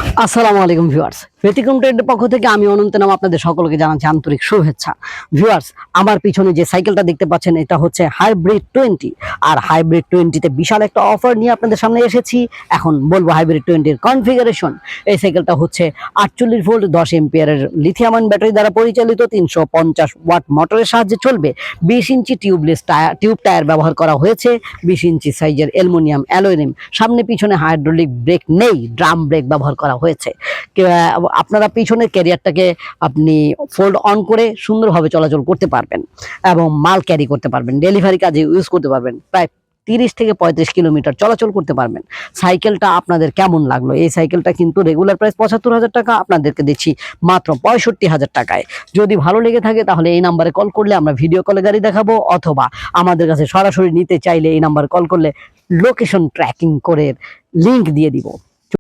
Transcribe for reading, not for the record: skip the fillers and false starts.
আসসালামু আলাইকুম ভিউয়ার্স, ব্যতিক্রম ট্রেডের পক্ষ থেকে আমি অনন্ত নাম আপনাদের সকলকে জানাচ্ছি আন্তরিক শুভেচ্ছা। ভিউয়ার্স, আমার পিছনে যে সাইকেলটা দেখতে পাচ্ছেন এটা হচ্ছে হাইব্রিড 20। আর হাইব্রিড 20তে বিশাল একটা অফার নিয়ে আপনাদের সামনে এসেছি। এখন বলবো হাইব্রিড 20-র কনফিগারেশন। এই সাইকেলটা হচ্ছে 48 ভোল্ট 10 এম্পিয়ারের লিথিয়াম আয়ন ব্যাটারি দ্বারা পরিচালিত, 350 ওয়াট মোটরের সাহায্যে চলবে। 20 ইঞ্চি টিউব টায়ার ব্যবহার করা হয়েছে, 20 ইঞ্চি সাইজের অ্যালুমিনিয়াম অ্যালয় রিম। সামনে পিছনে হাইড্রোলিক ব্রেক নেই, ড্রাম ব্রেক ব্যবহার করা হয়েছে। আপনারা পিছনের ক্যারিয়ারটাকে আপনি ফোল্ড অন করে সুন্দরভাবে চলাচল করতে পারবেন এবং মাল ক্যারি করতে পারবেন, ডেলিভারি কাজে ইউজ করতে পারবেন। প্রায় 30 থেকে 35 কিলোমিটার চলাচল করতে পারবেন। সাইকেলটা আপনাদের কেমন লাগলো? এই সাইকেলটা কিন্তু রেগুলার প্রাইস 75,000 টাকা, আপনাদেরকে দিচ্ছি মাত্র 65,000 টাকায়। যদি ভালো লেগে থাকে তাহলে এই নাম্বারে কল করলে আমরা ভিডিও কলে গাড়ি দেখাবো, অথবা আমাদের কাছে সরাসরি নিতে চাইলে এই নাম্বারে কল করলে লোকেশন ট্র্যাকিং করে লিংক দিয়ে দিব।